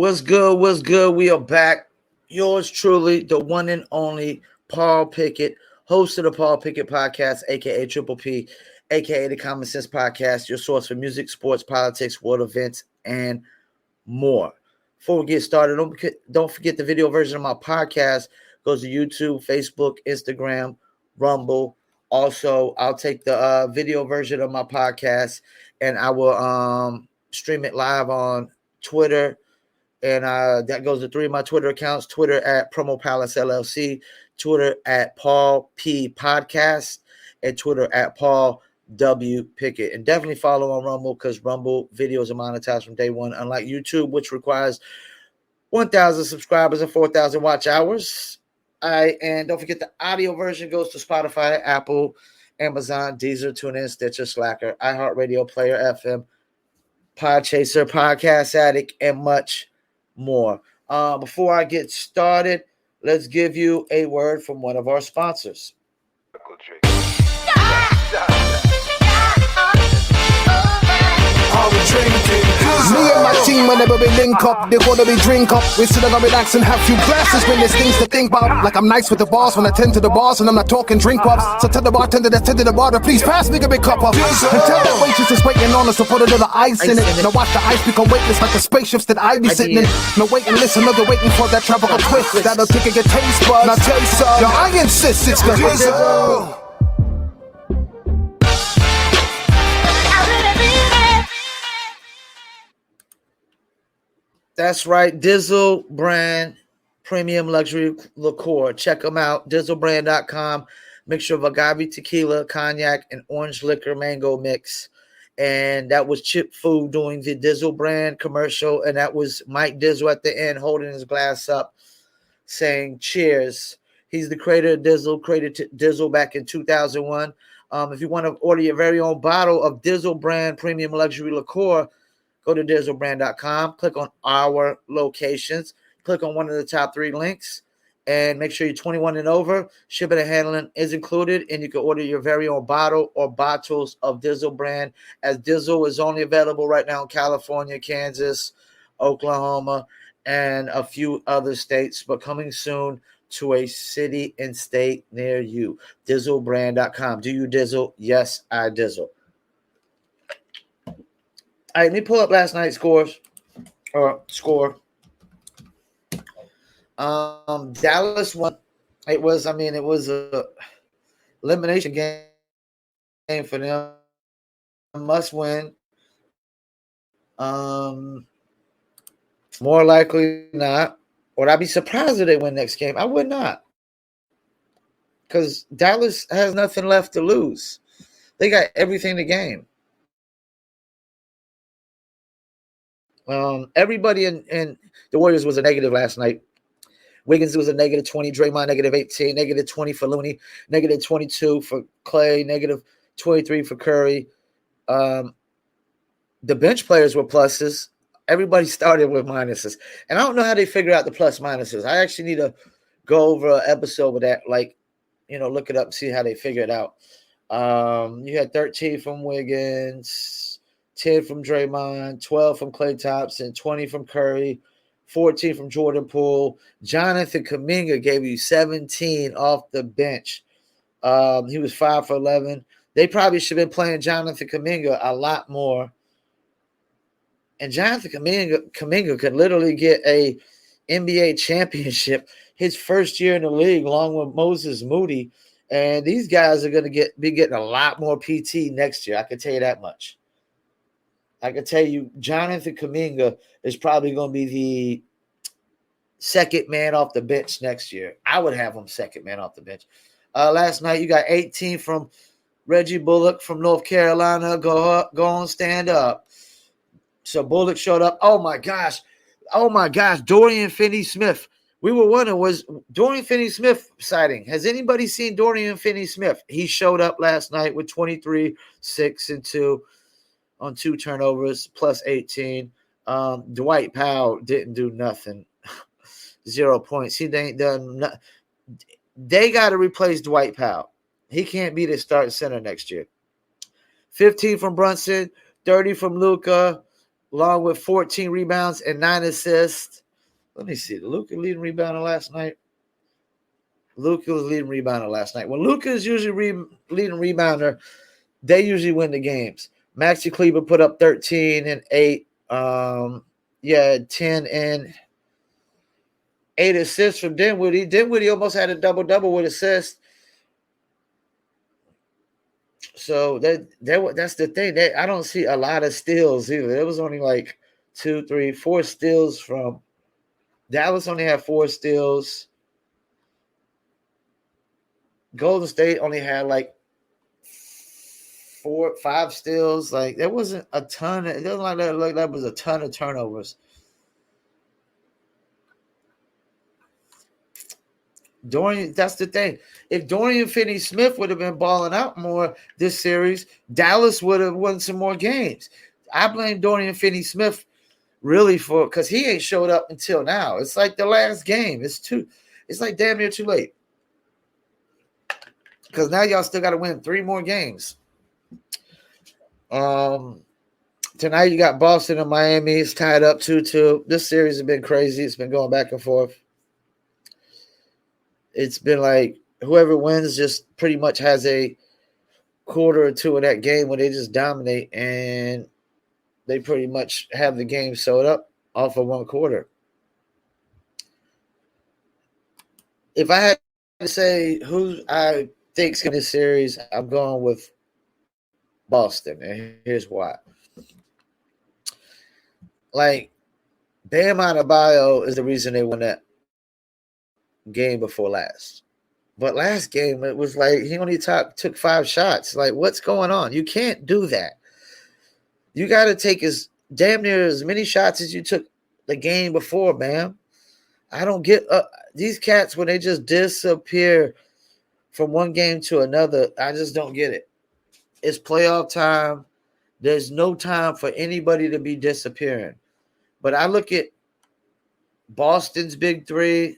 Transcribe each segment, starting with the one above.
What's good? What's good? We are back. Yours truly, the one and only Paul Pickett, host of the Paul Pickett Podcast, aka Triple P, aka the Common Sense Podcast, your source for music, sports, politics, world events, and more. Before we get started, don't forget the video version of my podcast goes to YouTube, Facebook, Instagram, Rumble. Also, I'll take the video version of my podcast and I will stream it live on Twitter. And that goes to three of my Twitter accounts: Twitter at Promo Palace LLC, Twitter at Paul P Podcast, and Twitter at Paul W Pickett. And definitely follow on Rumble because Rumble videos are monetized from day one, unlike YouTube, which requires 1,000 subscribers and 4,000 watch hours. And don't forget the audio version goes to Spotify, Apple, Amazon, Deezer, TuneIn, Stitcher, Slacker, iHeartRadio, Player FM, Podchaser, Podcast Addict, and much more. Before I get started, let's give you a word from one of our sponsors. Me and my team, whenever we link up, they wanna be drink up. We sit down and relax and have few glasses when there's things to think about. Like I'm nice with the boss when I tend to the boss and I'm not talking drink ups. So tell the bartender that's tending the bar to please pass me a big cup up. And tell that waitress is waiting on us to put a little ice in it. Now watch the ice become weightless like the spaceships that I be sitting in. Now wait and listen, they're waiting for that tropical twist that'll tickle your taste buds. Now taste some. Yo, I insist it's the Dizzle. That's right, Dizzle brand premium luxury liqueur. Check them out, dizzlebrand.com. Mixture of agave tequila, cognac, and orange liquor mango mix. And that was Chip Fu doing the Dizzle brand commercial. And that was Mike Dizzle at the end holding his glass up saying cheers. He's the creator of Dizzle, created Dizzle back in 2001. If you want to order your very own bottle of Dizzle brand premium luxury liqueur, go to dizzlebrand.com, click on our locations, click on one of the top three links, and make sure you're 21 and over. Shipping and handling is included, and you can order your very own bottle or bottles of Dizzle brand, as Dizzle is only available right now in California, Kansas, Oklahoma, and a few other states, but coming soon to a city and state near you. Dizzlebrand.com. Do you Dizzle? Yes, I Dizzle. All right, let me pull up last night's score. Dallas won. It was a elimination game for them. Must win. More likely not. Would I be surprised if they win next game? I would not. Because Dallas has nothing left to lose. They got everything to gain. Everybody in the Warriors was a negative last night. Wiggins was a negative 20, Draymond negative 18, negative 20 for Looney, negative 22 for Clay, negative 23 for Curry. The bench players were pluses. Everybody started with minuses. And I don't know how they figure out the plus minuses. I actually need to go over an episode with that, look it up and see how they figure it out. You had 13 from Wiggins, 10 from Draymond, 12 from Klay Thompson, 20 from Curry, 14 from Jordan Poole. Jonathan Kuminga gave you 17 off the bench. He was 5 for 11. They probably should have been playing Jonathan Kuminga a lot more. And Jonathan Kuminga could literally get a NBA championship his first year in the league, along with Moses Moody. And these guys are going to be getting a lot more PT next year. I can tell you that much. I can tell you Jonathan Kuminga is probably going to be the second man off the bench next year. I would have him second man off the bench. Last night, you got 18 from Reggie Bullock from North Carolina. Go on, stand up. So Bullock showed up. Oh, my gosh. Dorian Finney-Smith. We were wondering, was Dorian Finney-Smith sighting? Has anybody seen Dorian Finney-Smith? He showed up last night with 23, 6, and 2. On 2 turnovers, plus 18. Dwight Powell didn't do nothing. 0 points. He ain't done nothing. They got to replace Dwight Powell. He can't be the starting center next year. 15 from Brunson, 30 from Luka, along with 14 rebounds and 9 assists. Let me see. Luka leading rebounder last night. Luka was leading rebounder last night. When Luka is usually leading rebounder, they usually win the games. Maxi Kleber put up 13 and 8. 10 and 8 assists from Dinwiddie. Dinwiddie almost had a double-double with assists. So that's the thing. I don't see a lot of steals either. There was only like 2, 3, 4 steals from Dallas. Only had 4 steals. Golden State only had like 4, 5 steals. Like there wasn't a ton. It doesn't like that was a ton of turnovers. Dorian, that's the thing. If Dorian Finney-Smith would have been balling out more this series, Dallas would have won some more games. I blame Dorian Finney-Smith really because he ain't showed up until now. It's like the last game. It's like damn near too late. Because now y'all still got to win 3 more games. Tonight you got Boston and Miami. It's tied up 2-2. This series has been crazy. It's been going back and forth. It's been like whoever wins just pretty much has a quarter or 2 of that game where they just dominate and they pretty much have the game sewed up off of 1 quarter. If I had to say who I think's in this series, I'm going with Boston, and here's why. Like, Bam Adebayo is the reason they won that game before last. But last game, it was like he only took 5 shots. Like, what's going on? You can't do that. You got to take damn near as many shots as you took the game before, man. I don't get these cats when they just disappear from one game to another. I just don't get it. It's playoff time. There's no time for anybody to be disappearing. But I look at Boston's big 3,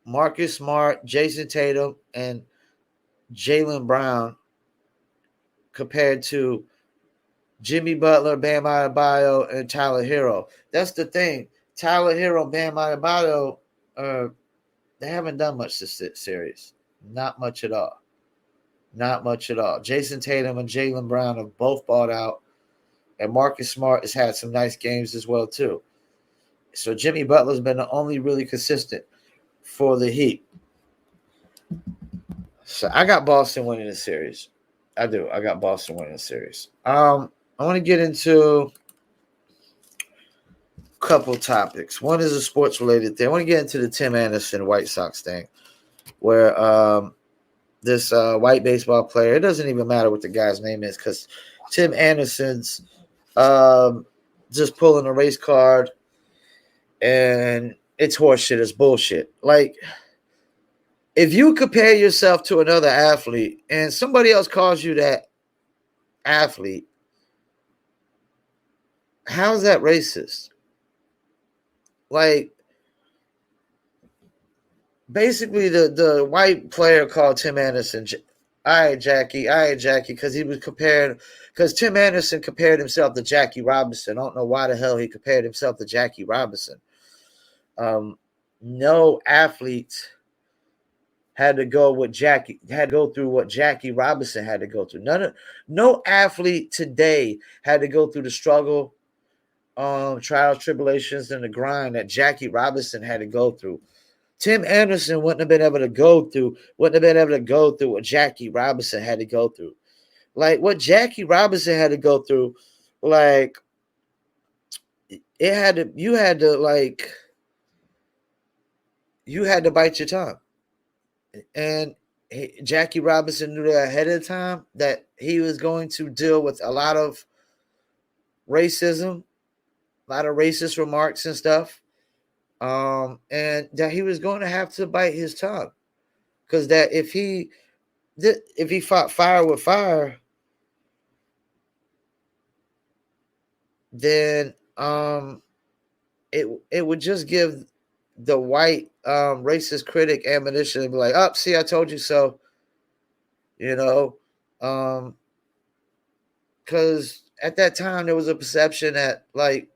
Marcus Smart, Jason Tatum, and Jaylen Brown compared to Jimmy Butler, Bam Adebayo, and Tyler Hero. That's the thing. Tyler Hero, Bam Adebayo, they haven't done much this series. Not much at all. Not much at all. Jason Tatum and Jaylen Brown have both bought out, and Marcus Smart has had some nice games as well, too. So Jimmy Butler's been the only really consistent for the Heat. So I got Boston winning the series. I do. I got Boston winning the series. I want to get into a couple topics. One is a sports-related thing. I want to get into the Tim Anderson White Sox thing, where this white baseball player, it doesn't even matter what the guy's name is because Tim Anderson's just pulling a race card, and it's horseshit. It's bullshit. Like, if you compare yourself to another athlete and somebody else calls you that athlete, how is that racist? Like, basically, the white player called Tim Anderson, all right, Jackie, because because Tim Anderson compared himself to Jackie Robinson. I don't know why the hell he compared himself to Jackie Robinson. No athlete had to go through what Jackie Robinson had to go through. No athlete today had to go through the struggle, trials, tribulations, and the grind that Jackie Robinson had to go through. Tim Anderson wouldn't have been able to go through what Jackie Robinson had to go through. Like, what Jackie Robinson had to go through, like, you had to bite your tongue. And Jackie Robinson knew that ahead of time, that he was going to deal with a lot of racism, a lot of racist remarks and stuff. And that he was going to have to bite his tongue, because that if he fought fire with fire, then it would just give the white racist critic ammunition and be like, "Oh, see, I told you so," because at that time there was a perception that like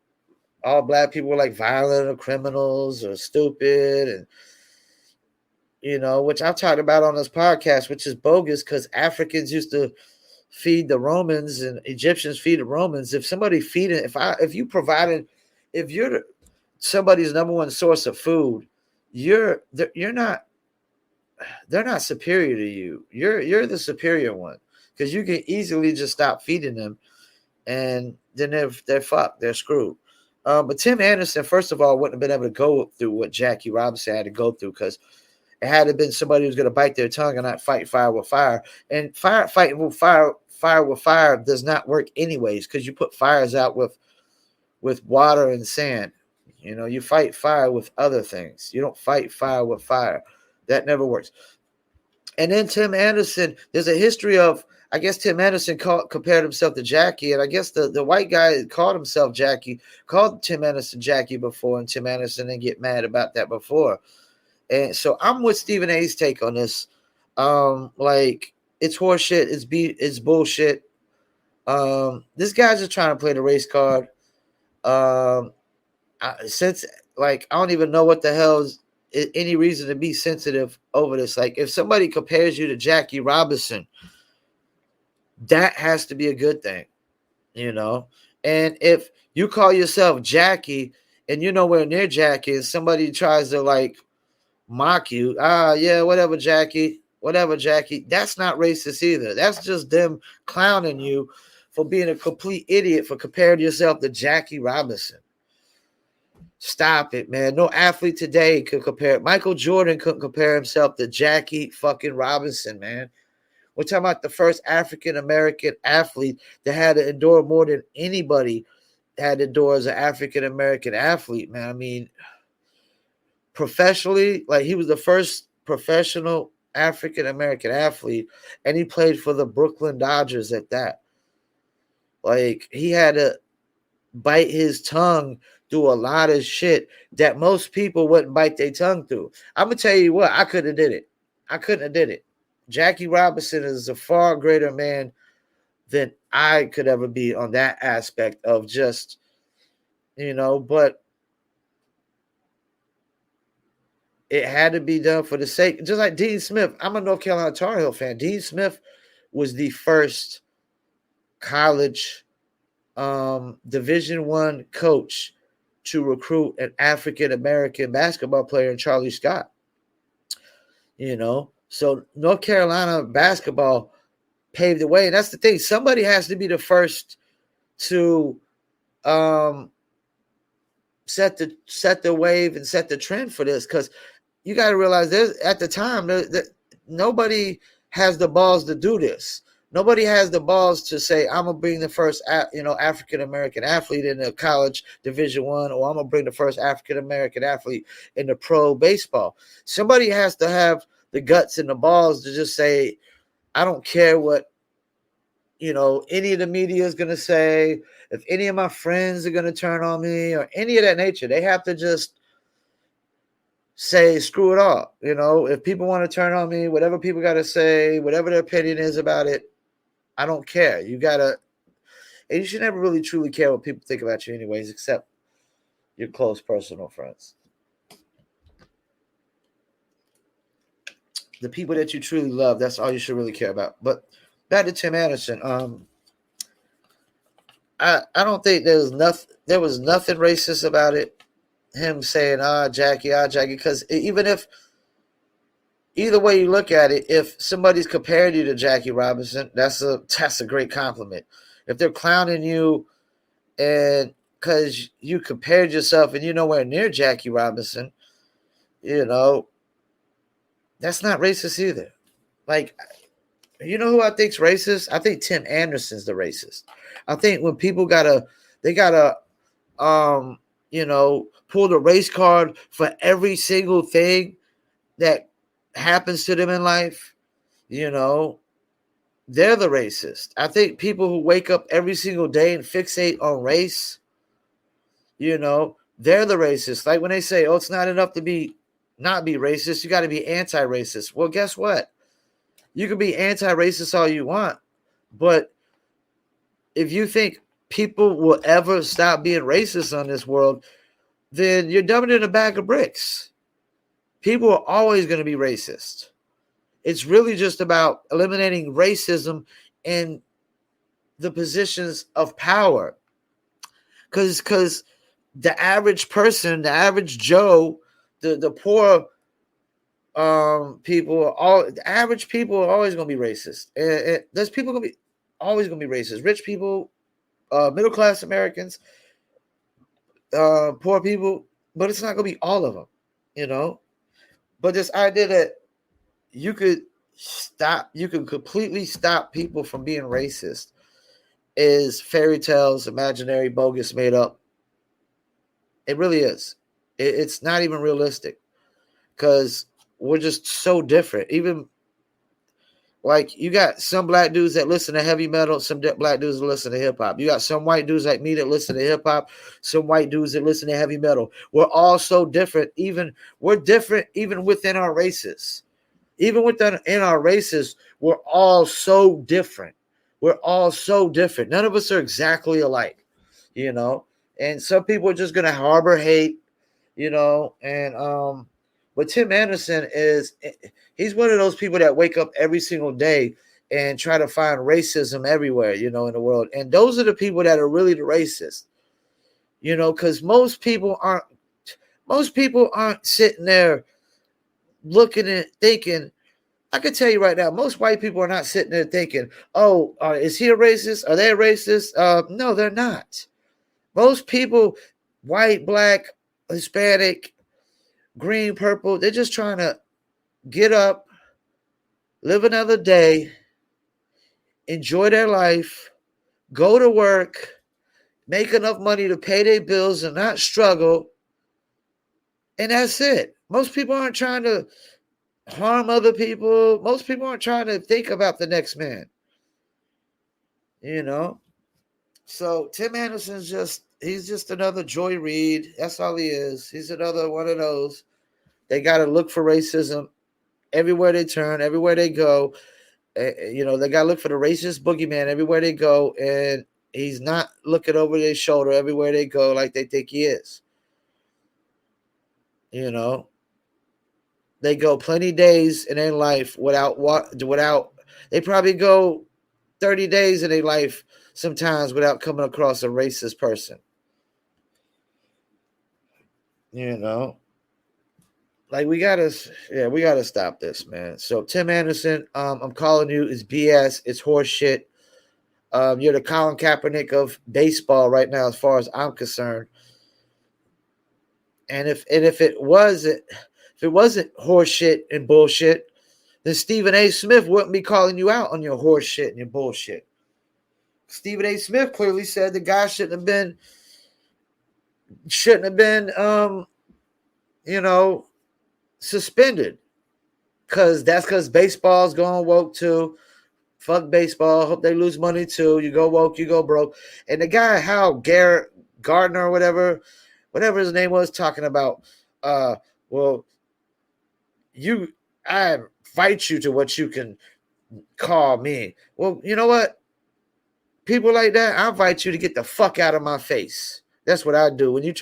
all black people were like violent or criminals or stupid, and which I've talked about on this podcast, which is bogus because Africans used to feed the Romans and Egyptians feed the Romans. If somebody feeding, if you're somebody's number one source of food, they're not superior to you. You're the superior one because you can easily just stop feeding them, and then they're fucked. They're screwed. But Tim Anderson, first of all, wouldn't have been able to go through what Jackie Robinson had to go through because it had to have been somebody who's going to bite their tongue and not fight fire with fire. And fighting with fire with fire does not work anyways because you put fires out with water and sand. You fight fire with other things. You don't fight fire with fire. That never works. And then Tim Anderson, there's a history of, I guess Tim Anderson compared himself to Jackie, and I guess the white guy called Tim Anderson Jackie before, and Tim Anderson didn't get mad about that before. And so I'm with Stephen A's take on this. Like it's horseshit, it's bullshit. This guy's just trying to play the race card. Since like I don't even know what the hell is any reason to be sensitive over this. Like if somebody compares you to Jackie Robinson, that has to be a good thing, And if you call yourself Jackie and you're nowhere near Jackie and somebody tries to like mock you, yeah, whatever, Jackie, that's not racist either. That's just them clowning you for being a complete idiot for comparing yourself to Jackie Robinson. Stop it, man. No athlete today could compare. Michael Jordan couldn't compare himself to Jackie fucking Robinson, man. We're talking about the first African-American athlete that had to endure more than anybody had to endure as an African-American athlete, man. I mean, professionally, like he was the first professional African-American athlete, and he played for the Brooklyn Dodgers at that. Like, he had to bite his tongue through a lot of shit that most people wouldn't bite their tongue through. I'm going to tell you what, I couldn't have did it. Jackie Robinson is a far greater man than I could ever be on that aspect of just, but it had to be done for the sake, just like Dean Smith. I'm a North Carolina Tar Heel fan. Dean Smith was the first college Division I coach to recruit an African-American basketball player in Charlie Scott. So North Carolina basketball paved the way. And that's the thing. Somebody has to be the first to set the wave and set the trend for this. Because you got to realize at the time, nobody has the balls to do this. Nobody has the balls to say, I'm going to bring the first, African-American athlete in the college Division I, or I'm going to bring the first African-American athlete in the pro baseball. Somebody has to have the guts and the balls to just say, I don't care what, any of the media is going to say, if any of my friends are going to turn on me or any of that nature. They have to just say, screw it all. If people want to turn on me, whatever people got to say, whatever their opinion is about it, I don't care. And you should never really truly care what people think about you anyways, except your close personal friends. The people that you truly love, that's all you should really care about. But back to Tim Anderson. I don't think there was nothing racist about it. Him saying, Jackie, because either way you look at it, if somebody's compared you to Jackie Robinson, that's a great compliment. If they're clowning you and because you compared yourself and you're nowhere near Jackie Robinson, that's not racist either. Like, who I think's racist? I think Tim Anderson's the racist. I think when people gotta pull the race card for every single thing that happens to them in life, they're the racist. I think people who wake up every single day and fixate on race, they're the racist. Like when they say, it's not enough to not be racist, you got to be anti-racist. Well, guess what? You can be anti-racist all you want, but if you think people will ever stop being racist on this world, then you're dumbing in a bag of bricks. People are always going to be racist. It's really just about eliminating racism in the positions of power. Because the average person, the average Joe, the poor people, the average people are always going to be racist. And there's people going to be always going to be racist. Rich people, middle class Americans, poor people, but it's not going to be all of them, you know. But this idea that you could completely stop people from being racist is fairy tales, imaginary, bogus, made up. It really is. It's not even realistic because we're just so different. Even like you got some black dudes that listen to heavy metal, some black dudes that listen to hip hop. You got some white dudes like me that listen to hip hop, some white dudes that listen to heavy metal. We're all so different. We're different even within our races. Even in our races, we're all so different. We're all so different. None of us are exactly alike, you know. And some people are just gonna harbor hate, you know. And but Tim Anderson he's one of those people that wake up every single day and try to find racism everywhere, you know, in the world. And those are the people that are really the racist, you know, because most people aren't sitting there looking and thinking. I can tell you right now, most white people are not sitting there thinking, oh, is he a racist? Are they a racist? No, they're not. Most people, white, black, Hispanic, green, purple, they're just trying to get up, live another day, enjoy their life, go to work, make enough money to pay their bills and not struggle. And that's it. Most people aren't trying to harm other people. Most people aren't trying to think about the next man, you know. So Tim Anderson's he's just another Joy Reid. That's all he is. He's another one of those. They got to look for racism everywhere they turn, everywhere they go. You know, they got to look for the racist boogeyman everywhere they go, and he's not looking over their shoulder everywhere they go like they think he is. You know, they go plenty days in their life without they probably go 30 days in their life sometimes without coming across a racist person. You know, like we gotta stop this, man. So Tim Anderson, I'm calling you, it's BS, it's horse shit. You're the Colin Kaepernick of baseball right now, as far as I'm concerned. And if it wasn't horse shit and bullshit, then Stephen A. Smith wouldn't be calling you out on your horse shit and your bullshit. Stephen A. Smith clearly said the guy shouldn't have been suspended. Because baseball's going woke too. Fuck baseball. Hope they lose money too. You go woke, you go broke. And the guy, Garrett Gardner or whatever his name was, talking about, well, I invite you to what you can call me. Well, you know what? People like that, I invite you to get the fuck out of my face. That's what I do. When you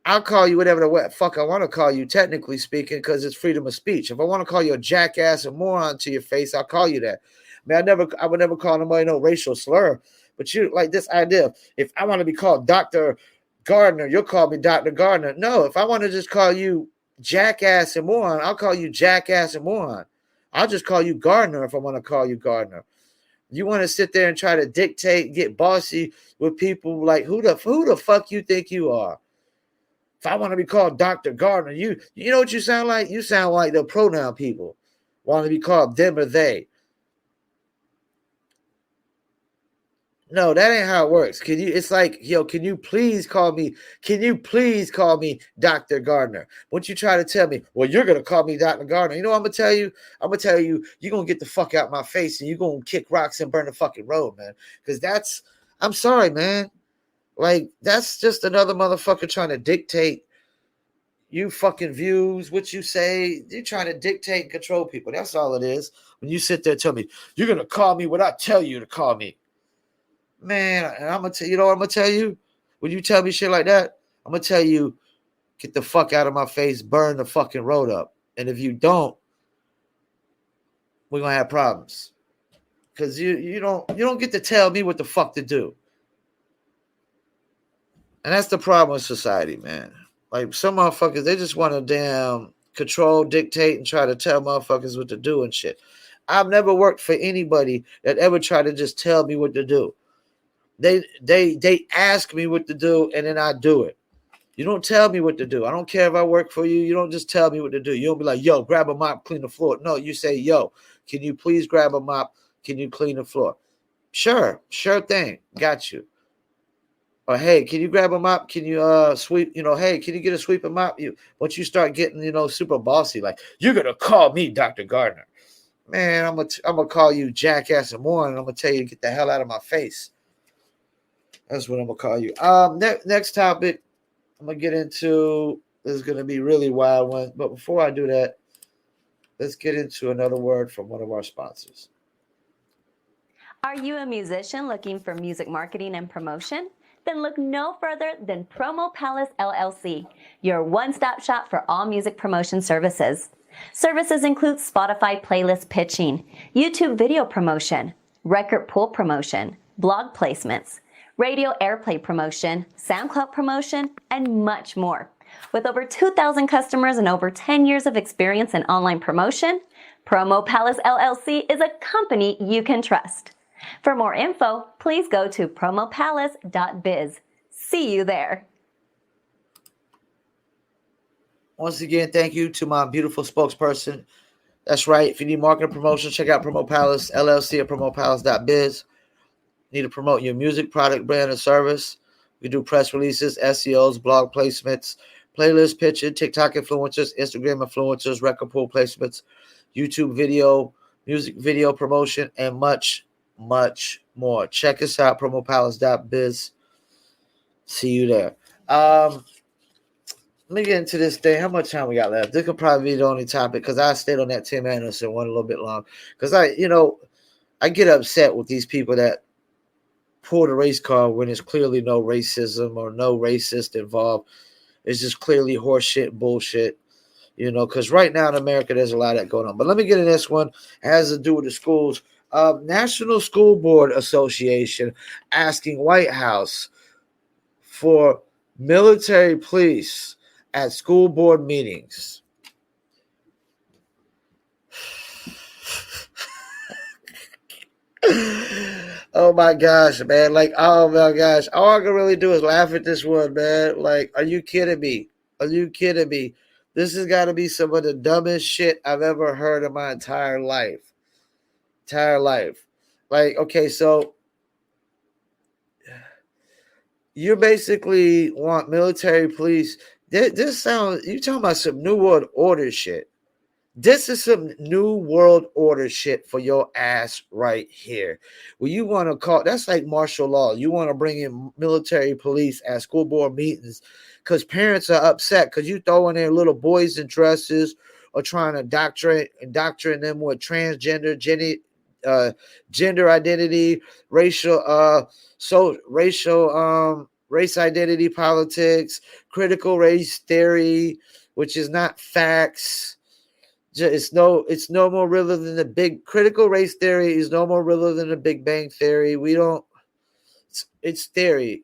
I'll call you whatever the fuck I want to call you, technically speaking, because it's freedom of speech. If I want to call you a jackass or moron to your face, I'll call you that. I mean, I would never call nobody no racial slur. But you like this idea. If I want to be called Dr. Gardner, you'll call me Dr. Gardner. No, if I want to just call you jackass and moron, I'll call you jackass and moron. I'll just call you Gardner if I want to call you Gardner. You want to sit there and try to dictate, get bossy with people like who the fuck you think you are? If I want to be called Dr. Gardner, you know what you sound like? You sound like the pronoun people want to be called them or they. No, that ain't how it works. It's like, can you please call me Dr. Gardner? Once you try to tell me, well, you're going to call me Dr. Gardner. You know what I'm going to tell you? I'm going to tell you, you're going to get the fuck out my face and you're going to kick rocks and burn the fucking road, man. Because I'm sorry, man. Like, that's just another motherfucker trying to dictate you fucking views, what you say. You're trying to dictate and control people. That's all it is. When you sit there and tell me, you're going to call me what I tell you to call me. Man, and I'm gonna tell you know what I'm gonna tell you? When you tell me shit like that, I'm gonna tell you, get the fuck out of my face, burn the fucking road up. And if you don't, we're gonna have problems. Cause you don't get to tell me what the fuck to do. And that's the problem with society, man. Like some motherfuckers, they just want to damn control, dictate, and try to tell motherfuckers what to do and shit. I've never worked for anybody that ever tried to just tell me what to do. They ask me what to do and then I do it. You don't tell me what to do. I don't care if I work for you. You don't just tell me what to do. You don't be like, yo, grab a mop, clean the floor. No, you say, yo, can you please grab a mop? Can you clean the floor? Sure thing. Got you. Or hey, can you grab a mop? Can you sweep? Hey, can you get a sweep and mop? Once you start getting super bossy, like you're gonna call me Dr. Gardner, man. I'm gonna call you jackass and more, and I'm gonna tell you to get the hell out of my face. That's what I'm gonna call you. Next topic I'm gonna get into is gonna be really wild one, but before I do that, let's get into another word from one of our sponsors. Are you a musician looking for music marketing and promotion? Then look no further than Promo Palace LLC, your one-stop shop for all music promotion services. Services include Spotify playlist pitching, YouTube video promotion, record pool promotion, blog placements, radio airplay promotion, SoundCloud promotion, and much more. With over 2,000 customers and over 10 years of experience in online promotion, Promo Palace LLC is a company you can trust. For more info, please go to promopalace.biz. See you there. Once again, thank you to my beautiful spokesperson. That's right. If you need marketing promotion, check out Promo Palace LLC at promopalace.biz. Need to promote your music, product, brand, or service. We do press releases, SEOs, blog placements, playlist pitching, TikTok influencers, Instagram influencers, record pool placements, YouTube video, music video promotion, and much more. Check us out, promopalace.biz. See you there. Let me get into this thing. How much time we got left? This could probably be the only topic because I stayed on that Tim Anderson one a little bit long. Because I get upset with these people that pull the race card when there's clearly no racism or no racist involved. It's just clearly horseshit and bullshit. Because right now in America, there's a lot of that going on. But let me get in this one. It has to do with the schools. National School Board Association asking White House for military police at school board meetings. Oh my gosh, man. Oh my gosh. All I can really do is laugh at this one, man. Are you kidding me? Are you kidding me? This has got to be some of the dumbest shit I've ever heard in my entire life. Okay, so you basically want military police. This sounds, you talking about some New World Order shit. This is some New World Order shit for your ass right here. Well, you want to call, that's like martial law. You want to bring in military police at school board meetings because parents are upset because you throw in their little boys in dresses or trying to indoctrinate them with transgender, gender identity, race identity politics, critical race theory, which is not facts. It's no more real than the big critical race theory is no more real than the Big Bang theory. It's theory.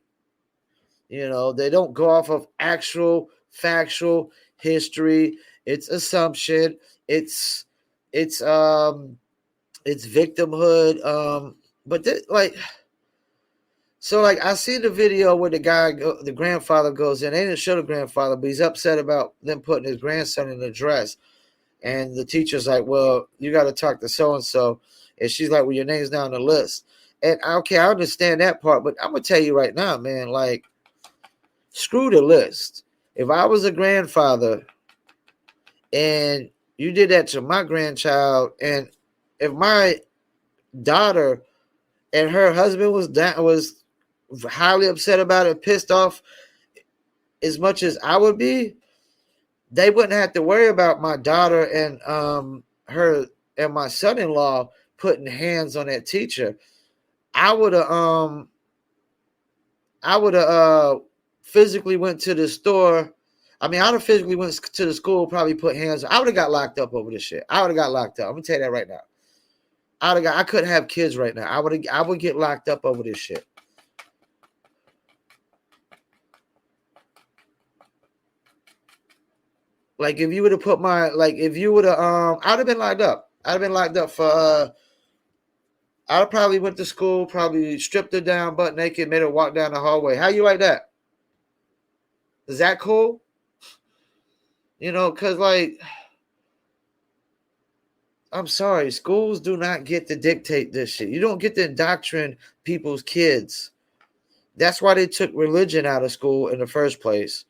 They don't go off of actual factual history. It's assumption. It's victimhood. I see the video where the grandfather goes in. They didn't show the grandfather, but he's upset about them putting his grandson in a dress. And the teacher's like, well, you got to talk to so-and-so. And she's like, well, your name's down the list. And okay, I understand that part, but I'm going to tell you right now, man, screw the list. If I was a grandfather and you did that to my grandchild, and if my daughter and her husband was highly upset about it, pissed off as much as I would be, they wouldn't have to worry about my daughter and her and my son-in-law putting hands on that teacher. I would have I would have physically went to the store. I mean, I would have physically went to the school, probably put hands. I would have got locked up over this shit. I would have got locked up. I'm gonna tell you that right now. I couldn't have kids right now. I would get locked up over this shit. Like if you would have put my if you would have I'd have been locked up. I'd have been locked up for I'd probably went to school, probably stripped her down butt naked, made her walk down the hallway. How you like that? Is that cool? Because I'm sorry, schools do not get to dictate this shit. You don't get to indoctrinate people's kids. That's why they took religion out of school in the first place.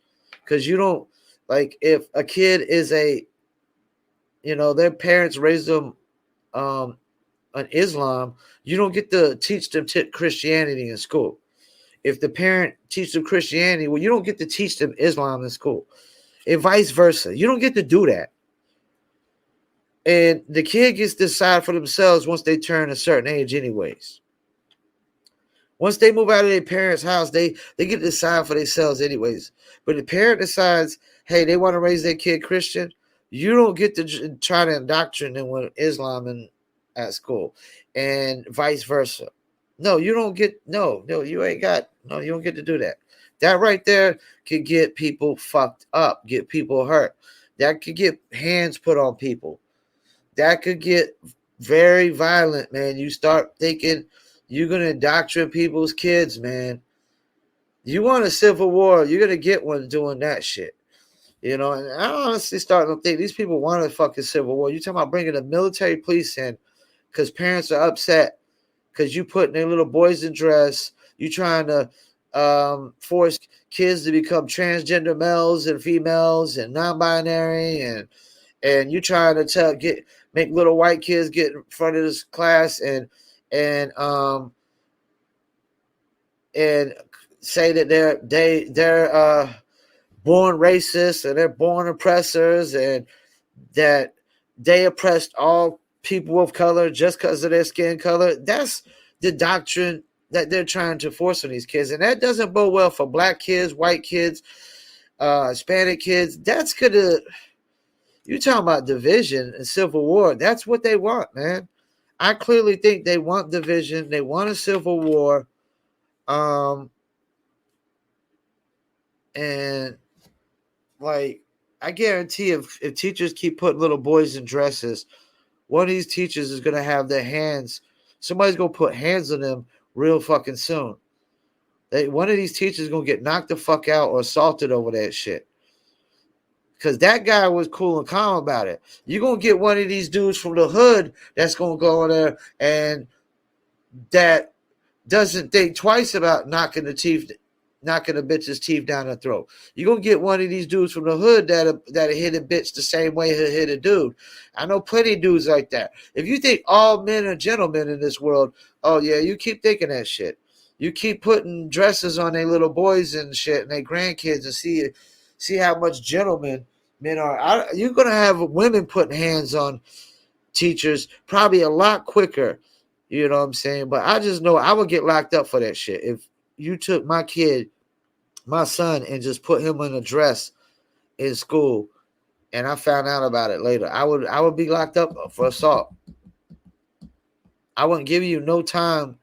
Because you don't, if a kid is their parents raised them on Islam, you don't get to teach them Christianity in school. If the parent teaches them Christianity, well, you don't get to teach them Islam in school. And vice versa. You don't get to do that. And the kid gets to decide for themselves once they turn a certain age anyways. Once they move out of their parents' house, they get to decide for themselves anyways. But the parent decides, hey, they want to raise their kid Christian, you don't get to try to indoctrinate them with Islam at school. And vice versa. No, you don't get, you don't get to do that. That right there could get people fucked up, get people hurt. That could get hands put on people. That could get very violent, man. You start thinking you're going to indoctrinate people's kids, man. You want a civil war, you're going to get one doing that shit. And I honestly start to think these people want a fucking civil war. You're talking about bringing the military police in because parents are upset because you putting their little boys in dress. You trying to force kids to become transgender males and females and non-binary, and you trying to make little white kids get in front of this class and say that they're born racist and they're born oppressors and that they oppressed all people of color just because of their skin color. That's the doctrine that they're trying to force on these kids, and that doesn't bode well for black kids, white kids, Hispanic kids. That's gonna. You talking about division and civil war? That's what they want, man. I clearly think they want division. They want a civil war, and I guarantee if teachers keep putting little boys in dresses, one of these teachers is gonna have their hands. Somebody's gonna put hands on them real fucking soon. One of these teachers is gonna get knocked the fuck out or assaulted over that shit. Because that guy was cool and calm about it. You're going to get one of these dudes from the hood that's going to go in there and that doesn't think twice about knocking the bitch's teeth down her throat. You're going to get one of these dudes from the hood that'll hit a bitch the same way he'll hit a dude. I know plenty of dudes like that. If you think all men are gentlemen in this world, oh yeah, you keep thinking that shit. You keep putting dresses on their little boys and shit and their grandkids and see how much gentlemen men are. You're going to have women putting hands on teachers probably a lot quicker. You know what I'm saying? But I just know I would get locked up for that shit. If you took my kid, my son, and just put him in a dress in school and I found out about it later, I would be locked up for assault. I wouldn't give you no time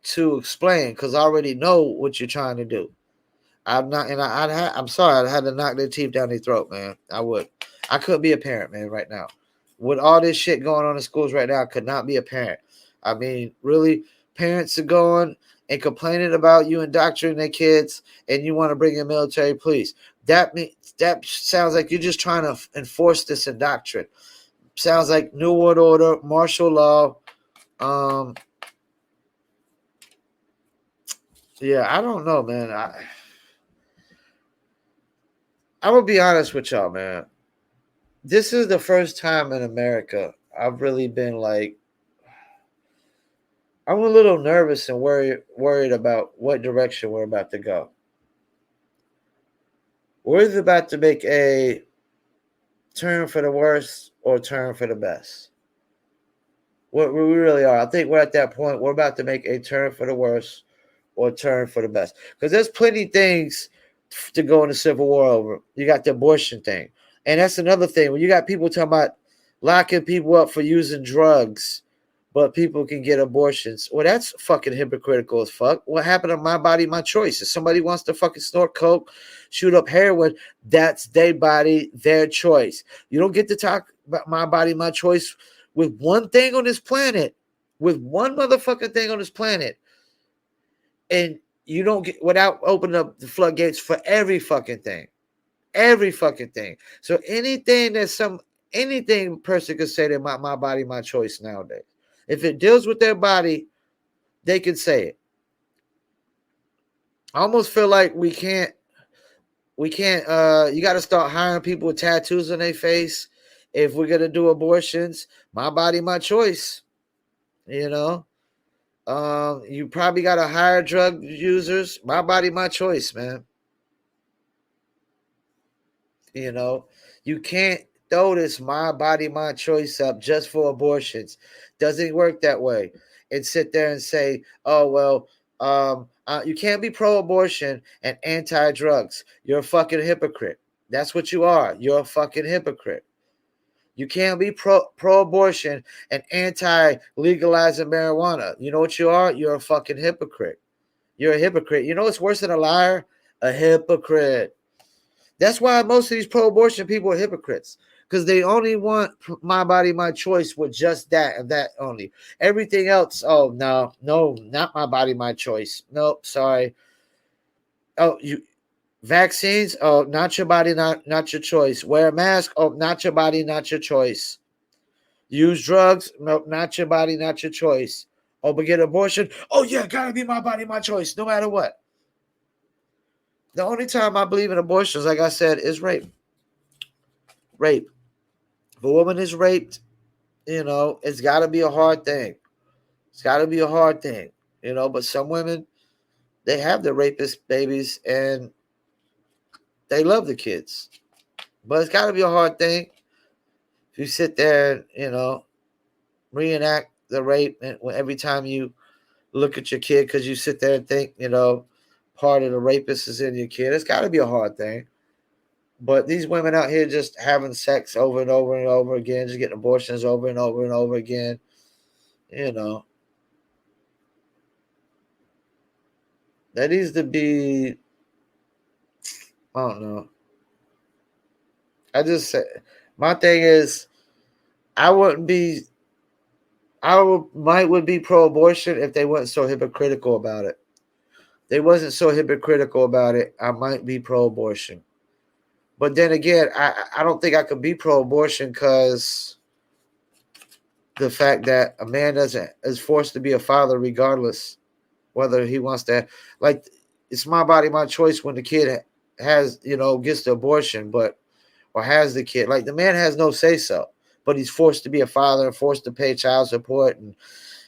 to explain because I already know what you're trying to do. I'm sorry, I had to knock their teeth down their throat, man. I couldn't be a parent, man, right now. With all this shit going on in schools right now, I could not be a parent. I mean, really, parents are going and complaining about you indoctrinating their kids and you want to bring in military police. That sounds like you're just trying to enforce this indoctrination. Sounds like New World Order, martial law. Yeah, I don't know, man. I will be honest with y'all, man. This is the first time in America I've really been I'm a little nervous and worried about what direction we're about to go. We're either about to make a turn for the worse or turn for the best. We really are. I think we're at that point. We're about to make a turn for the worse or turn for the best. Because there's plenty of things to go in the civil war over. You got the abortion thing. And that's another thing. When you got people talking about locking people up for using drugs, but people can get abortions. Well, that's fucking hypocritical as fuck. What happened to my body, my choice? If somebody wants to fucking snort coke, shoot up heroin, that's their body, their choice. You don't get to talk about my body, my choice with one thing on this planet, with one motherfucking thing on this planet, and you don't get without opening up the floodgates for every fucking thing. Every fucking thing. So anything that anything a person could say that my body, my choice nowadays. If it deals with their body, they can say it. I almost feel like we can't, you got to start hiring people with tattoos on their face if we're going to do abortions. My body, my choice. You know? You probably got to hire drug users. My body, my choice, man. You know? You can't throw this my body, my choice up just for abortions. Doesn't work that way. And sit there and say, oh, well, you can't be pro-abortion and anti-drugs. You're a fucking hypocrite. That's what you are. You're a fucking hypocrite. You can't be pro-abortion and anti-legalizing marijuana. You know what you are? You're a fucking hypocrite. You're a hypocrite. You know what's worse than a liar? A hypocrite. That's why most of these pro-abortion people are hypocrites, because they only want my body, my choice with just that and that only. Everything else, oh, no, not my body, my choice. Nope, sorry. Oh, you vaccines, oh, not your body, not your choice. Wear a mask, oh, not your body, not your choice. Use drugs, nope, not your body, not your choice. Oh, but get abortion, oh, yeah, gotta be my body, my choice, no matter what. The only time I believe in abortions, like I said, is rape. Rape. If a woman is raped, you know, it's got to be a hard thing. It's got to be a hard thing, you know. But some women, they have the rapist babies and they love the kids. But it's got to be a hard thing. If you sit there and, you know, reenact the rape and every time you look at your kid because you sit there and think, you know, part of the rapist is in your kid. It's got to be a hard thing. But these women out here just having sex over and over and over again, just getting abortions over and over and over again, you know. That needs to be, I don't know. I just say, my thing is, I would be pro-abortion if they weren't so hypocritical about it. They wasn't so hypocritical about it, I might be pro-abortion. But then again, I don't think I could be pro-abortion because the fact that a man is forced to be a father regardless whether he wants to. Like, it's my body, my choice when the kid has, you know, gets the abortion, or has the kid. Like, the man has no say-so, but he's forced to be a father and forced to pay child support. And,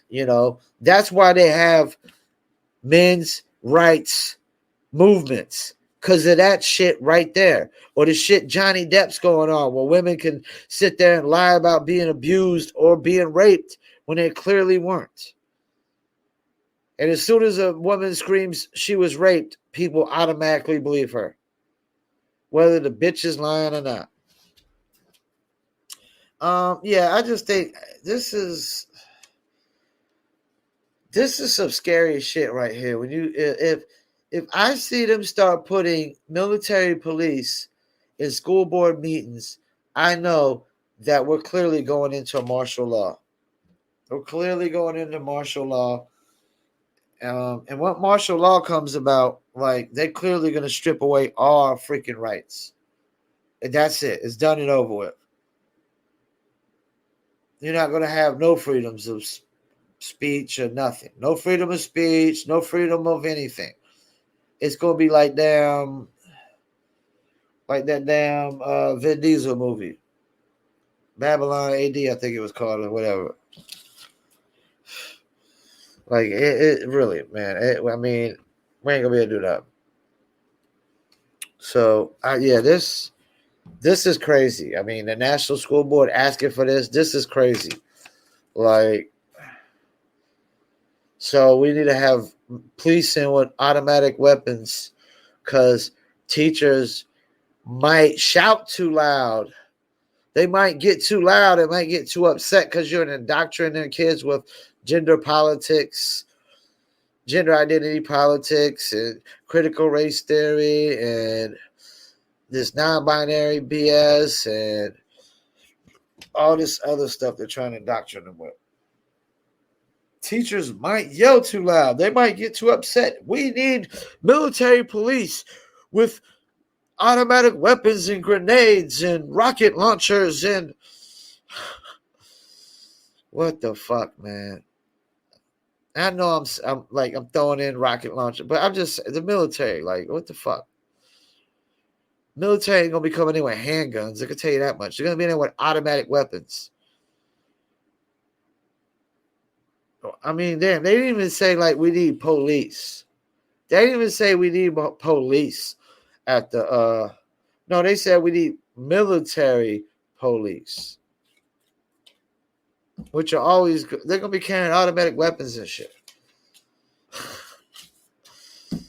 you know, that's why they have men's rights movements. Because of that shit right there. Or the shit Johnny Depp's going on, where women can sit there and lie about being abused or being raped when they clearly weren't. And as soon as a woman screams she was raped, people automatically believe her, whether the bitch is lying or not. Yeah, I just think this is some scary shit right here. When if I see them start putting military police in school board meetings, I know that we're clearly going into martial law. We're clearly going into martial law. And what martial law comes about, like, they're clearly going to strip away all our freaking rights. And that's it. It's done and over with. You're not going to have no freedoms of speech or nothing. No freedom of speech, no freedom of anything. It's going to be like that damn Vin Diesel movie. Babylon AD, I think it was called, or whatever. Like, it really, man. I mean, we ain't going to be able to do that. So, yeah, this is crazy. I mean, the National School Board asking for this is crazy. Like, So we need to have policing with automatic weapons because teachers might shout too loud. They might get too loud. They might get too upset because you're indoctrinating their kids with gender politics, gender identity politics, and critical race theory, and this non-binary BS, and all this other stuff they're trying to indoctrinate them with. Teachers might yell too loud. They might get too upset. We need military police with automatic weapons and grenades and rocket launchers and what the fuck, man? I know I'm throwing in rocket launcher, but I'm just the military. Like, what the fuck? Military ain't gonna be coming in with handguns. I can tell you that much. They're gonna be in there with automatic weapons. I mean, damn, they didn't even say like we need police. They didn't even say we need police at the no, they said we need military police. Which are always they're gonna be carrying automatic weapons and shit. And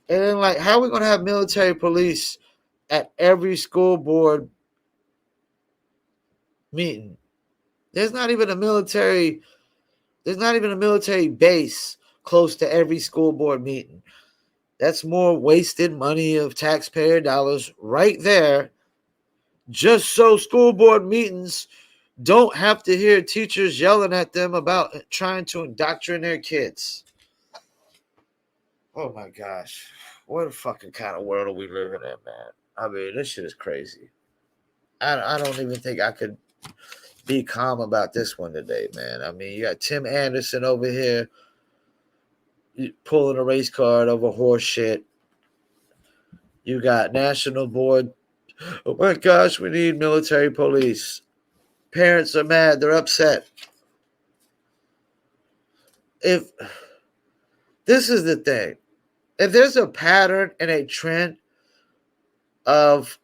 then like how are we gonna have military police at every school board meeting? There's not even a military base close to every school board meeting. That's more wasted money of taxpayer dollars right there, just so school board meetings don't have to hear teachers yelling at them about trying to indoctrinate their kids. Oh my gosh. What a fucking kind of world are we living in, man? I mean, this shit is crazy. I don't even think I could be calm about this one today, man. I mean, you got Tim Anderson over here pulling a race card over horse shit. You got National Board. Oh my gosh, we need military police. Parents are mad. They're upset. If this is the thing, if there's a pattern and a trend of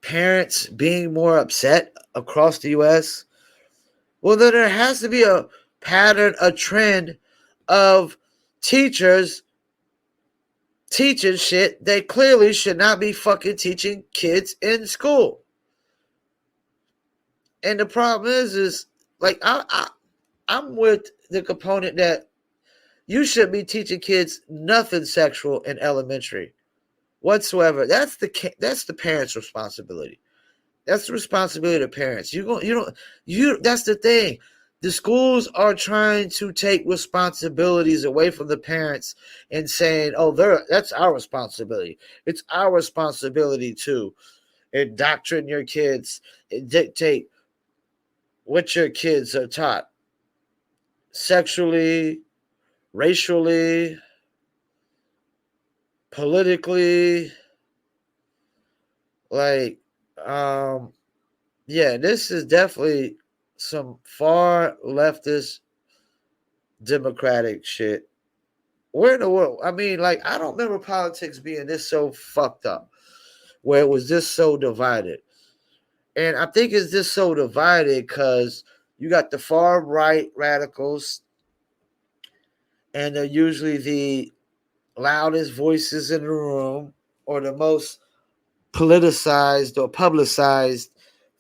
parents being more upset across the U.S., well, then there has to be a pattern, a trend of teachers teaching shit they clearly should not be fucking teaching kids in school. And the problem is like I'm with the component that you should be teaching kids nothing sexual in elementary whatsoever. That's the parents' responsibility. That's the responsibility of parents. That's the thing. The schools are trying to take responsibilities away from the parents and saying, "Oh, that's our responsibility. It's our responsibility to indoctrinate your kids and dictate what your kids are taught sexually, racially, politically." Like, yeah, this is definitely some far leftist democratic shit. Where in the world? I mean, like, I don't remember politics being this so fucked up, where it was just so divided. And I think it's just so divided because you got the far right radicals, and they're usually the loudest voices in the room or the most politicized or publicized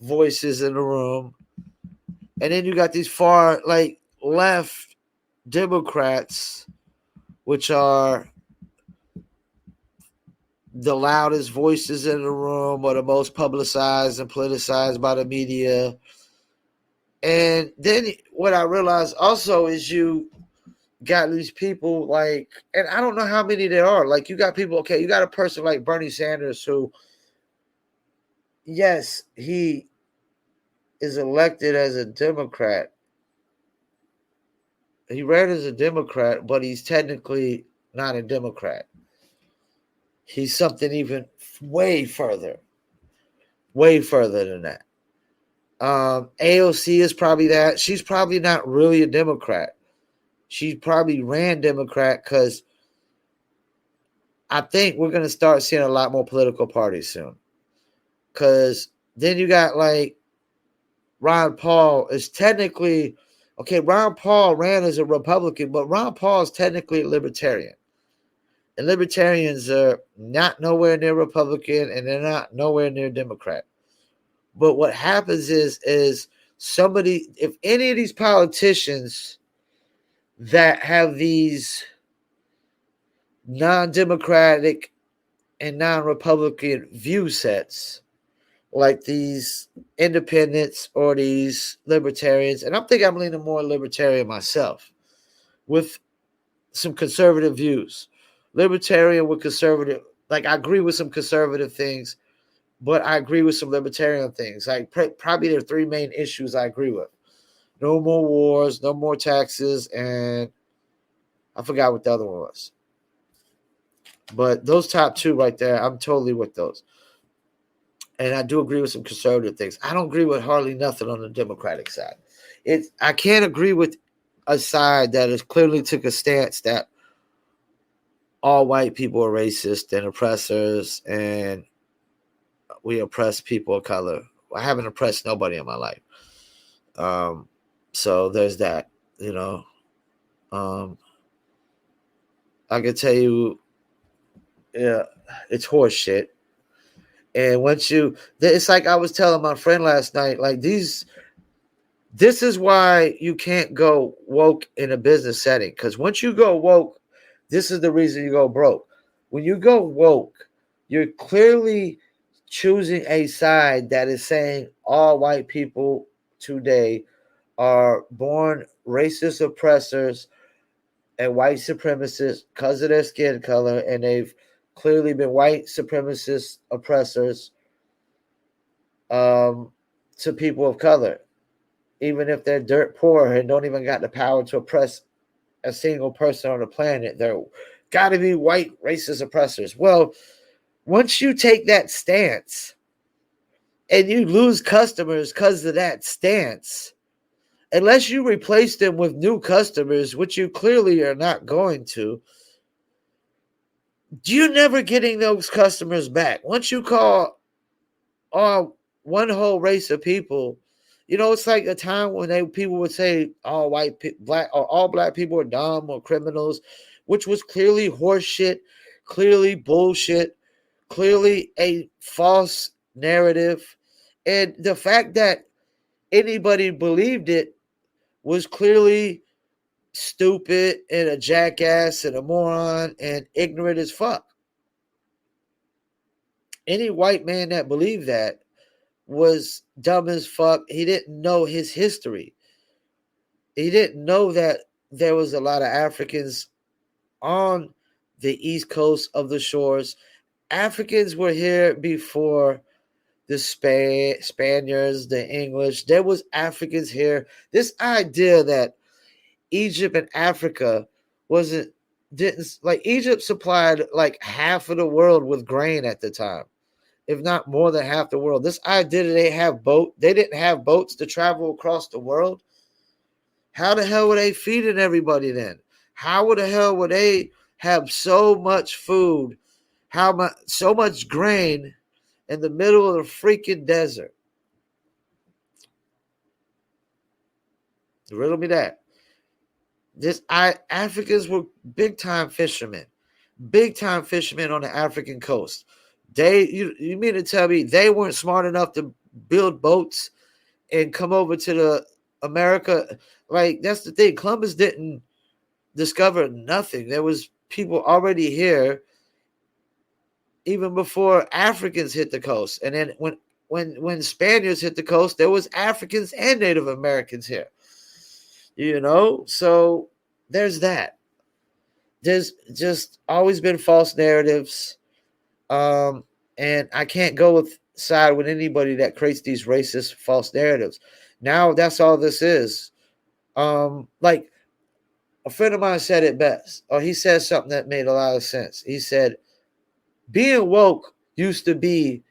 voices in the room. And then you got these far like left Democrats, which are the loudest voices in the room or the most publicized and politicized by the media. And then what I realized also is you got these people like, and I don't know how many there are. Like, you got people, okay, you got a person like Bernie Sanders who, yes, he is elected as a Democrat. He ran as a Democrat, but he's technically not a Democrat. He's something even way further than that. AOC is probably that. She's probably not really a Democrat. She probably ran Democrat because I think we're going to start seeing a lot more political parties soon. Because then you got like Ron Paul is technically Okay, Ron Paul ran as a Republican, but Ron Paul is technically a libertarian. And libertarians are not nowhere near Republican, and they're not nowhere near Democrat. But what happens is somebody, if any of these politicians that have these non-democratic and non-Republican view sets, like these independents or these libertarians, and I'm leaning more libertarian myself, with some conservative views. Libertarian with conservative, like I agree with some conservative things, but I agree with some libertarian things. Like probably there are three main issues I agree with: no more wars, no more taxes, and I forgot what the other one was. But those top two right there, I'm totally with those. And I do agree with some conservative things. I don't agree with hardly nothing on the Democratic side. I can't agree with a side that has clearly took a stance that all white people are racist and oppressors, and we oppress people of color. I haven't oppressed nobody in my life. So there's that, you know. I can tell you, yeah, it's horse shit. And it's like I was telling my friend last night, like this is why you can't go woke in a business setting. Because once you go woke, this is the reason you go broke. When you go woke, you're clearly choosing a side that is saying all white people today are born racist oppressors and white supremacists because of their skin color, and they've clearly been white supremacist oppressors to people of color, even if they're dirt poor and don't even got the power to oppress a single person on the planet. They're got to be white racist oppressors. Well, once you take that stance and you lose customers because of that stance, unless you replace them with new customers, which you clearly are not going to, you're never getting those customers back. Once you call one whole race of people, you know, it's like a time when people would say all black or all black people are dumb or criminals, which was clearly horseshit, clearly bullshit, clearly a false narrative. And the fact that anybody believed it was clearly stupid and a jackass and a moron and ignorant as fuck. Any white man that believed that was dumb as fuck. He didn't know his history. He didn't know that there was a lot of Africans on the east coast of the shores. Africans were here before the Spaniards, the English. There was Africans here. This idea that Egypt and Africa Egypt supplied like half of the world with grain at the time, if not more than half the world. This idea that they didn't have boats to travel across the world. How the hell were they feeding everybody then? How the hell would they have so much food, so much grain in the middle of the freaking desert? Riddle me that. Africans were big time fishermen on the African coast. You mean to tell me they weren't smart enough to build boats and come over to the America? Like, that's the thing. Columbus didn't discover nothing. There was people already here even before Africans hit the coast. And then when Spaniards hit the coast, there was Africans and Native Americans here. You know, so there's that. There's just always been false narratives. And I can't go side with anybody that creates these racist false narratives. Now that's all this is. Like a friend of mine said it best, or he said something that made a lot of sense. He said, being woke used to be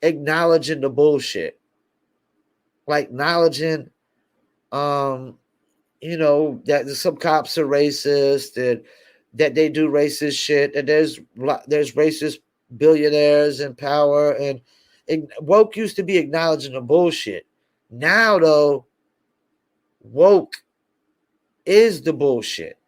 acknowledging the bullshit. Like acknowledging, you know, that some cops are racist and that they do racist shit, and there's racist billionaires in power, and woke used to be acknowledging the bullshit. Now though, woke is the bullshit.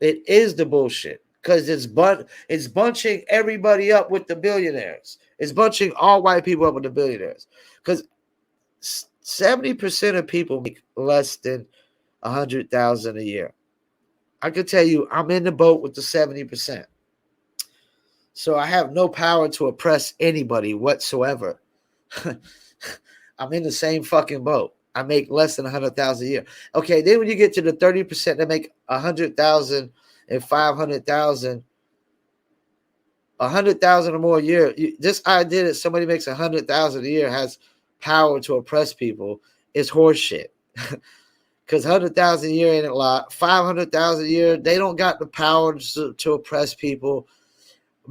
It is the bullshit because it's bunching everybody up with the billionaires. It's bunching all white people up with the billionaires because 70% of people make less than 100,000 a year. I could tell you, I'm in the boat with the 70%. So I have no power to oppress anybody whatsoever. I'm in the same fucking boat. I make less than 100,000 a year. Okay, then when you get to the 30% that make 100,000 and 500,000, 100,000 or more a year, this idea that somebody makes 100,000 a year has power to oppress people is horseshit. Because 100,000 a year ain't a lot. 500,000 a year, they don't got the power to oppress people.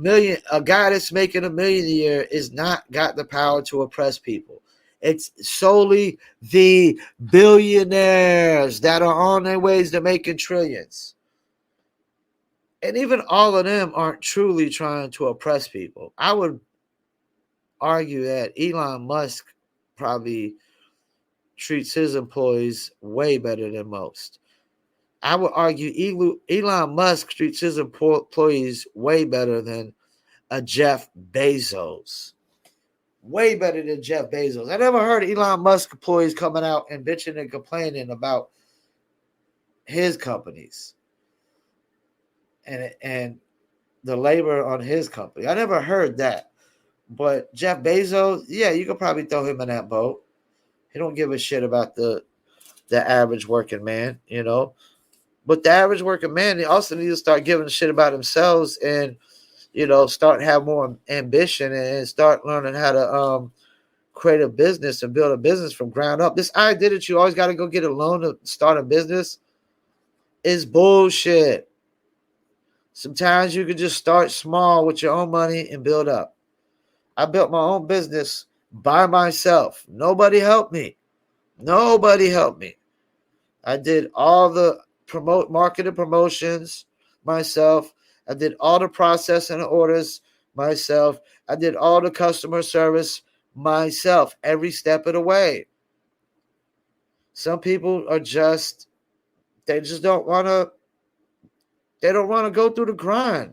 A guy that's making $1 million a year is not got the power to oppress people. It's solely the billionaires that are on their ways to making trillions. And even all of them aren't truly trying to oppress people. I would argue that Elon Musk probably treats his employees way better than most. I would argue Elon Musk treats his employees way better than a Jeff Bezos. Way better than Jeff Bezos. I never heard Elon Musk employees coming out and bitching and complaining about his companies and the labor on his company. I never heard that. But Jeff Bezos, yeah, you could probably throw him in that boat. He don't give a shit about the average working man, you know. But the average working man, they also need to start giving a shit about themselves and, you know, start have more ambition and start learning how to create a business and build a business from ground up. This idea that you always got to go get a loan to start a business is bullshit. Sometimes you can just start small with your own money and build up. I built my own business by myself. Nobody helped me. Nobody helped me. I did all the marketing promotions myself. I did all the processing of orders myself. I did all the customer service myself every step of the way. Some people are they don't want to go through the grind.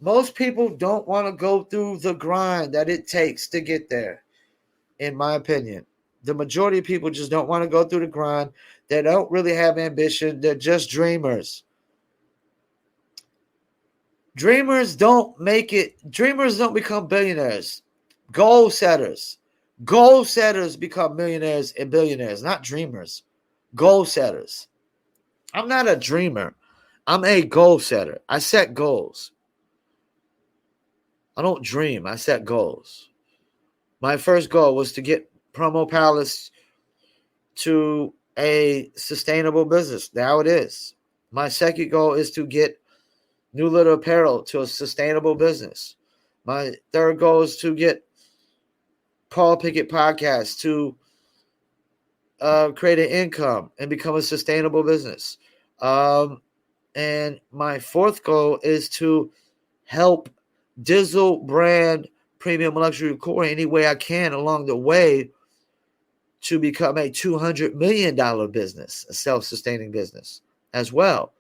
Most people don't want to go through the grind that it takes to get there, in my opinion. The majority of people just don't want to go through the grind. They don't really have ambition. They're just dreamers. Dreamers don't make it. Dreamers don't become billionaires. Goal setters. Goal setters become millionaires and billionaires, not dreamers. Goal setters. I'm not a dreamer. I'm a goal setter. I set goals. I don't dream. I set goals. My first goal was to get Promo Palace to a sustainable business. Now it is. My second goal is to get New Little Apparel to a sustainable business. My third goal is to get Paul Pickett Podcast to create an income and become a sustainable business. And my fourth goal is to help Dizzle brand premium luxury core any way I can along the way to become a $200 million business, a self-sustaining business as well.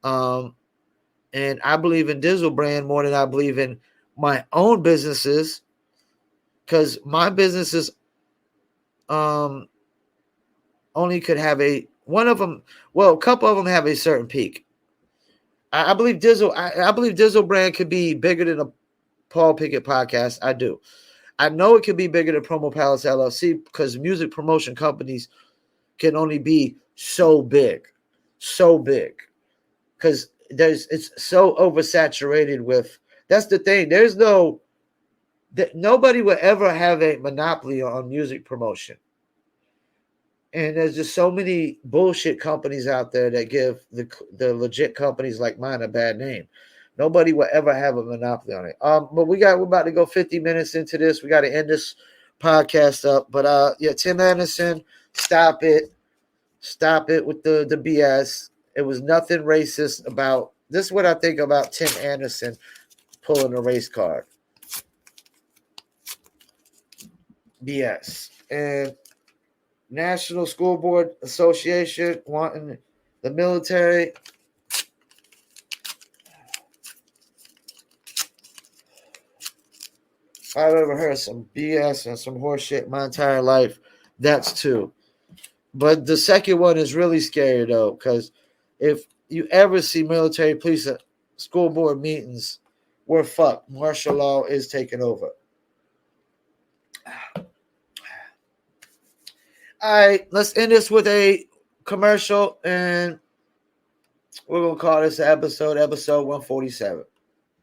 And I believe in Dizzle brand more than I believe in my own businesses, because my businesses only could have a couple of them have a certain peak. I believe Dizzle brand could be bigger than a Paul Pickett Podcast. I do. I know it could be bigger than Promo Palace LLC because music promotion companies can only be so big, because it's so oversaturated with. That's the thing. Nobody will ever have a monopoly on music promotion. And there's just so many bullshit companies out there that give the legit companies like mine a bad name. Nobody will ever have a monopoly on it. But we're about to go 50 minutes into this. We got to end this podcast up. But Tim Anderson, stop it. Stop it with the BS. It was nothing racist about this. Is what I think about Tim Anderson pulling a race card. BS. And National School Board Association wanting the military. I've ever heard some BS and some horse shit my entire life. That's two. But the second one is really scary, though, because if you ever see military police at school board meetings, we're fucked. Martial law is taking over. All right, let's end this with a commercial, and we're going to call this episode 147.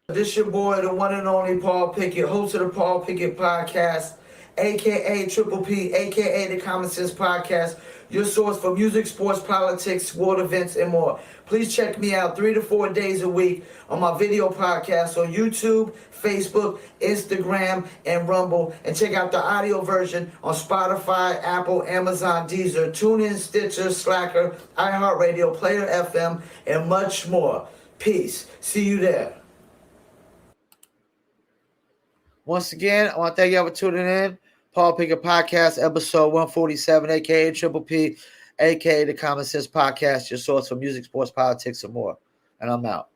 This your boy, the one and only Paul Pickett, host of the Paul Pickett Podcast, a.k.a. Triple P, a.k.a. the Common Sense Podcast, your source for music, sports, politics, world events, and more. Please check me out 3 to 4 days a week on my video podcast on YouTube, Facebook, Instagram, and Rumble. And check out the audio version on Spotify, Apple, Amazon, Deezer, TuneIn, Stitcher, Slacker, iHeartRadio, Player FM, and much more. Peace. See you there. Once again, I want to thank y'all for tuning in. Paul Pickett Podcast, episode 147, a.k.a. Triple P, a.k.a. the Common Sense Podcast, your source for music, sports, politics, and more. And I'm out.